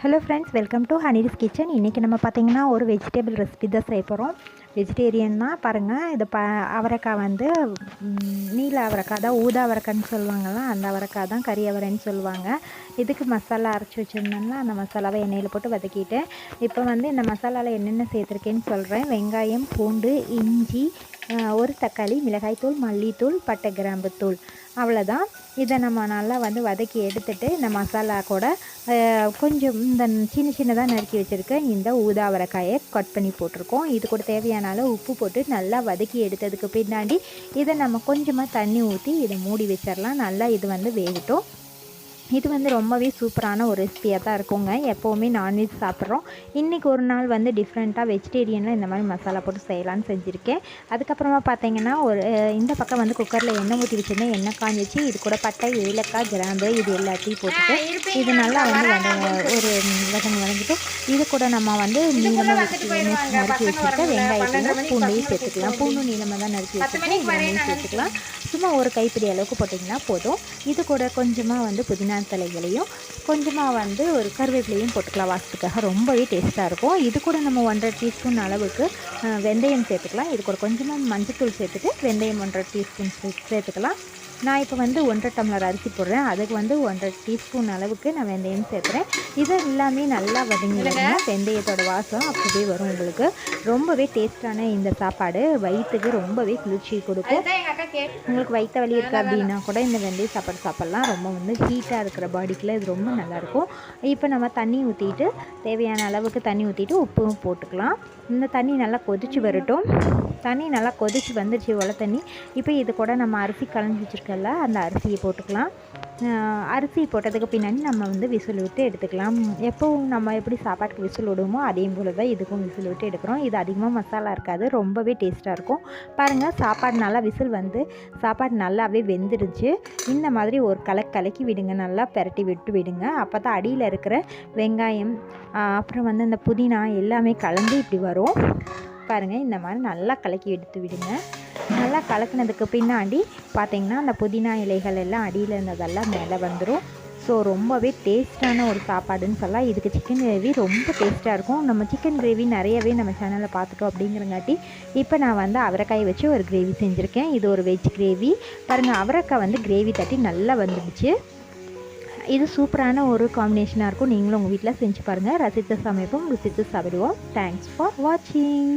Hello friends, welcome to Honey's kitchen. இன்றைக்கி நம்ம பார்த்திங்கன்னா ஒரு வெஜிடபிள் ரெசிபி தான் செய்ய போகிறோம். வெஜிடேரியன் தான் பாருங்கள். இது அவரைக்காய் வந்து நீல அவரைக்காய் தான், ஊதா அவரைக்காய்ன்னு சொல்லுவாங்கள்ல, அந்த அவரைக்காய் தான் கறி அவரைன்னு சொல்லுவாங்க. இதுக்கு மசாலா அரைச்சி வச்சுருந்தோம்னா அந்த மசாலாவை எண்ணெயில் போட்டு வதக்கிட்டேன். இப்போ வந்து இந்த மசாலாவில் என்னென்ன சேர்த்துருக்கேன்னு சொல்கிறேன். வெங்காயம், பூண்டு, இஞ்சி, ஒரு தக்காளி, மிளகாய்த்தூள், மல்லித்தூள், பட்டை கிராம்பு தூள், அவ்வளோதான். இதை நம்ம நல்லா வந்து வதக்கி எடுத்துகிட்டு இந்த மசாலா கூட கொஞ்சம் இந்த சின்னதாக நறுக்கி வச்சுருக்கேன் இந்த ஊதா அவரைக்காயை கட் பண்ணி போட்டிருக்கோம். இது கூட தேவையான அளவு உப்பு போட்டு நல்லா வதக்கி எடுத்ததுக்கு பின்னாடி இதை நம்ம கொஞ்சமாக தண்ணி ஊற்றி இதை மூடி வச்சிடலாம். நல்லா இது வந்து வேகட்டும். இது வந்து ரொம்பவே சூப்பரான ஒரு ரெசிபியாக தான் இருக்குங்க. எப்போவுமே நான்வெஜ் சாப்பிட்றோம், இன்றைக்கி ஒரு நாள் வந்து டிஃப்ரெண்ட்டாக வெஜிடேரியனில் இந்த மாதிரி மசாலா போட்டு செய்யலான்னு செஞ்சுருக்கேன். அதுக்கப்புறமா பார்த்தீங்கன்னா இந்த பக்கம் வந்து குக்கரில் எண்ணெய் ஊற்றி வச்சுருந்தேன். எண்ணெய் காஞ்சிச்சு. இது கூட பட்டை, ஏலக்காய், கிராம்பு இது எல்லாத்தையும் போட்டுட்டு இது நல்லா வந்து ஒரு வதங்கிட்டு இது கூட நம்ம வந்து நீளமாக நறுக்கி வச்சுருக்க வெங்காயத்தையும் பூண்டையும் சேர்த்துக்கலாம். பூண்டு நீளமாக தான் நறுக்கி வச்சுருக்கேன். வெங்காயம் சேர்த்துக்கலாம். சும்மா ஒரு கைப்பிடி அளவுக்கு போட்டிங்கன்னா போதும். இது கூட கொஞ்சமாக வந்து புதினா தலைகளையும் கொஞ்சமாக வந்து ஒரு கருவேப்பிலையும் போட்டுக்கலாம். வாசத்துக்காக ரொம்பவே டேஸ்ட்டாக இருக்கும். இது கூட நம்ம 1.5 டீஸ்பூன் அளவுக்கு வெந்தயம் சேர்த்துக்கலாம். இது கூட கொஞ்சமாக மஞ்சள்தூள் சேர்த்துட்டு வெந்தயம் 1.5 டீஸ்பூன் சேர்த்துக்கலாம். நான் இப்போ வந்து 1.5 டம்ளர் அரிசி போடுறேன். அதுக்கு வந்து 1.5 டீஸ்பூன் அளவுக்கு நான் வெந்தயம் சேர்த்துறேன். இது எல்லாமே நல்லா வதங்கிடுங்க. வெந்தயத்தோட வாசம் அப்படியே வரும். உங்களுக்கு ரொம்பவே டேஸ்ட்டான இந்த சாப்பாடு வயிற்றுக்கு ரொம்பவே குளிர்ச்சி கொடுக்கும். உங்களுக்கு வயிற்று வலி இருக்குது அப்படின்னா கூட இந்த வெந்தய சாப்பாடு சாப்பிட்லாம். ரொம்ப வந்து ஹீட்டாக இருக்கிற பாடிக்குள்ள இது ரொம்ப நல்லாயிருக்கும். இப்போ நம்ம தண்ணி ஊற்றிட்டு தேவையான அளவுக்கு தண்ணி ஊற்றிட்டு உப்பும் போட்டுக்கலாம். இந்த தண்ணி நல்லா கொதித்து வரட்டும். தண்ணி நல்லா கொதித்து வந்துடுச்சு ஒலை தண்ணி. இப்போ இது கூட நம்ம அரிசி கலந்து வச்சுருக்கல அந்த அரிசியை போட்டுக்கலாம். அரிசி போட்டதுக்கு பின்னாடி நம்ம வந்து விசில் விட்டு எடுத்துக்கலாம். எப்போவும் நம்ம எப்படி சாப்பாட்டுக்கு விசில் விடுவோமோ அதே போல் தான் இதுக்கும் விசில் விட்டு எடுக்கிறோம். இது அதிகமாக மசாலா இருக்காது, ரொம்பவே டேஸ்ட்டாக இருக்கும். பாருங்கள், சாப்பாடு நல்லா விசில் வந்து சாப்பாடு நல்லாவே வெந்துடுச்சு. இந்த மாதிரி ஒரு கலக்கி விடுங்க, நல்லா பெரட்டி விட்டு விடுங்க. அப்போ தான் அடியில் இருக்கிற வெங்காயம் அப்புறம் வந்து இந்த புதினா எல்லாமே கலந்து இப்படி வரும். பாருங்கள், இந்த மாதிரி நல்லா கலக்கி எடுத்து விடுங்க. நல்லா கலக்கினதுக்கு பின்னாடி பார்த்திங்கன்னா அந்த புதினா இலைகள் எல்லாம் அடியில் இருந்ததெல்லாம் மேலே வந்துடும். ஸோ ரொம்பவே டேஸ்ட்டான ஒரு சாப்பாடுன்னு சொல்லலாம். இதுக்கு சிக்கன் கிரேவி ரொம்ப டேஸ்ட்டாக இருக்கும். நம்ம சிக்கன் கிரேவி நிறையவே நம்ம சேனலில் பார்த்துட்டோம் அப்படிங்கிறங்காட்டி இப்போ நான் வந்து அவரைக்காயை வச்சு ஒரு கிரேவி செஞ்சுருக்கேன். இது ஒரு வெஜ் கிரேவி. பாருங்கள், அவரைக்காய் வந்து கிரேவி தட்டி நல்லா வந்துடுச்சு. இது சூப்பரான ஒரு காம்பினேஷனாக இருக்கும். நீங்களும் உங்கள் வீட்டில் செஞ்சு பாருங்கள். ரசித்து சமைப்போம், ருசித்து சாப்பிடுவோம். தேங்க்ஸ் ஃபார் வாட்சிங்.